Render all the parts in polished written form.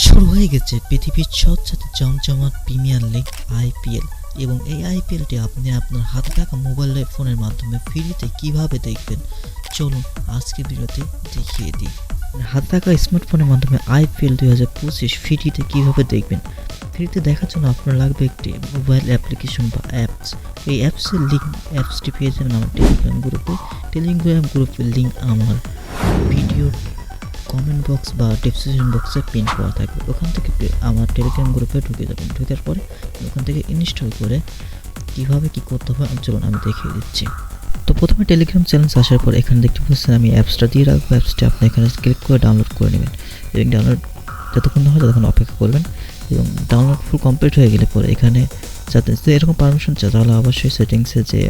শুরু হয়ে গেছে পৃথিবীর সবচেয়ে জমজমাট প্রিমিয়ার লিগ আইপিএল এবং এই আইপিএলটি আপনি আপনার হাতে থাকা মোবাইল ফোনের মাধ্যমে ফ্রিতে কিভাবে দেখবেন চলুন আজকের ভিডিওতে দেখিয়ে দিই। হাতে থাকা স্মার্টফোনের মাধ্যমে আইপিএল 2025 ফ্রিতে কিভাবে দেখবেন। ফ্রিতে দেখার জন্য আপনার লাগবে একটি মোবাইল অ্যাপ্লিকেশন বা অ্যাপস। এই অ্যাপসের লিঙ্ক অ্যাপসটি পেয়ে যাবেন আমার টেলিগ্রাম গ্রুপের লিঙ্ক আমার ভিডিও কমেন্ট বক্স বা ডেসক্রিপশন বক্সে পিন করা থাকবে। ওখান থেকে আমার টেলিগ্রাম গ্রুপে ঢুকে যাবেন। ঢোকার পরে ওখান থেকে ইনস্টল করে কীভাবে কী করতে হবে চলুন আমি দেখিয়ে দিচ্ছি। তো প্রথমে টেলিগ্রাম চ্যানেল আসার পর এখানে দেখতে পাচ্ছেন আমি অ্যাপসটা দিয়ে রাখবো। অ্যাপসটা আপনি এখানে ক্লিক করে ডাউনলোড করে নেবেন এবং ডাউনলোড যতক্ষণ না হয় ততক্ষণ অপেক্ষা করবেন এবং ডাউনলোড ফুল কমপ্লিট হয়ে গেলে পরে এখানে যাতে এরকম পারমিশন চাই তাহলে অবশ্যই সেটিংসে যে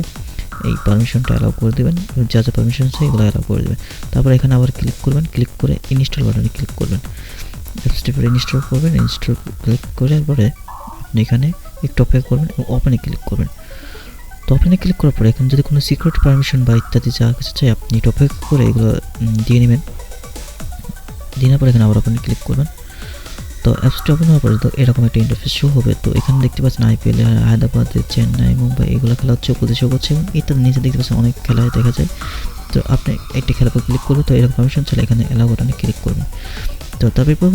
এই পারমিশনটা অ্যালাউ করে দেবেন, যা যা পারমিশন আছে এগুলো অ্যালাউ করে দেবেন। তারপর এখানে আবার ক্লিক করবেন, ক্লিক করে ইনস্টল বাটনে ক্লিক করবেন। অ্যাপসটি পরে ইনস্টল করবেন, ইনস্টল ক্লিক করার পরে আপনি এখানে একটু অপেক্ষা করবেন এবং ওপেনে ক্লিক করবেন। তো ওপেনে ক্লিক করার পরে এখানে যদি কোনো সিকিউরিটি পারমিশন বা ইত্যাদি যা কিছু চাই আপনি একটু অপেক্ষা করে এগুলো দিয়ে নেবেন। দেওয়ার পরে এখানে আবার ওপেনে ক্লিক করবেন। তো অ্যাপসটি ওপেন হওয়ার পরে তো এরকম একটা ইন্টারফেস শো হবে। তো এখানে দেখতে পাচ্ছেন আইপিএল হায়দ্রাবাদ, চেন্নাই, মুম্বাই এগুলো খেলা হচ্ছে, উপদেশ করছে এবং ইত্যাদি নিচে দেখতে পাচ্ছেন অনেক খেলায় দেখা যায়। তো আপনি একটি খেলার পর ক্লিক করবেন, তো এরকম পারমিশন চলে এখানে অ্যালাউ বাটনে ক্লিক করবেন। তো তারপর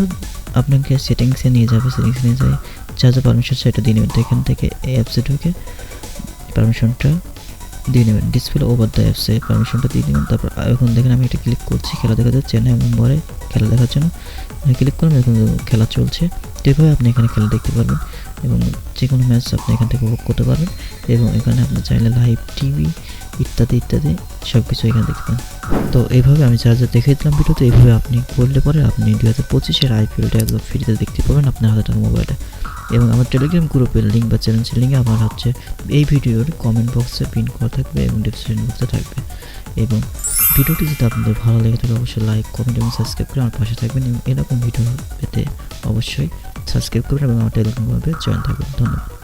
আপনাকে সেটিংসে নিয়ে যাবে, সেটিংসে নিয়ে যায় যা যা পারমিশন সেটা দিয়ে নেবেন। তো এখান থেকে এই অ্যাপসে ঢুকে পারমিশনটা দিয়ে নেবেন, ডিসপ্লে ওভার দ্য অ্যাপসে পারমিশনটা দিয়ে নেবেন। তারপর এখন দেখেন আমি এটা ক্লিক করছি, খেলা দেখা যাচ্ছে চেন্নাই মুম্বাই খেলা দেখার জন্য ক্লিক করবেন। এখন খেলা চলছে, তো এইভাবে আপনি এখানে খেলা দেখতে পারবেন এবং যে কোনো ম্যাচ আপনি এখান থেকে উপভোগ করতে পারবেন এবং এখানে আপনি চাইলে লাইভ টিভি ইত্যাদি ইত্যাদি সব কিছু এখানে দেখতে পান। তো এইভাবে আমি যা যা দেখে দিলাম ভিডিওতে, এইভাবে আপনি করলে পরে আপনি 2025-এর আইপিএলটা একদম ফ্রিতে দেখতে পাবেন আপনার হাতে থাকা মোবাইলে। এবং আমার টেলিগ্রাম গ্রুপের লিঙ্ক বা চ্যানেলের লিঙ্ক আমার হচ্ছে এই ভিডিওর কমেন্ট বক্সে পিন করা থাকবে এবং ডেসক্রিপশন বক্সে থাকবে। এবং ভিডিওটি যদি আপনাদের ভালো লেগে থাকে অবশ্যই লাইক, কমেন্ট এবং সাবস্ক্রাইব করে আমার পাশে থাকবেন এবং এরকম ভিডিও পেতে অবশ্যই সাবস্ক্রাইব করবেন এবং আমার টেলিগ্রাম গ্রুপে জয়েন থাকবেন। ধন্যবাদ।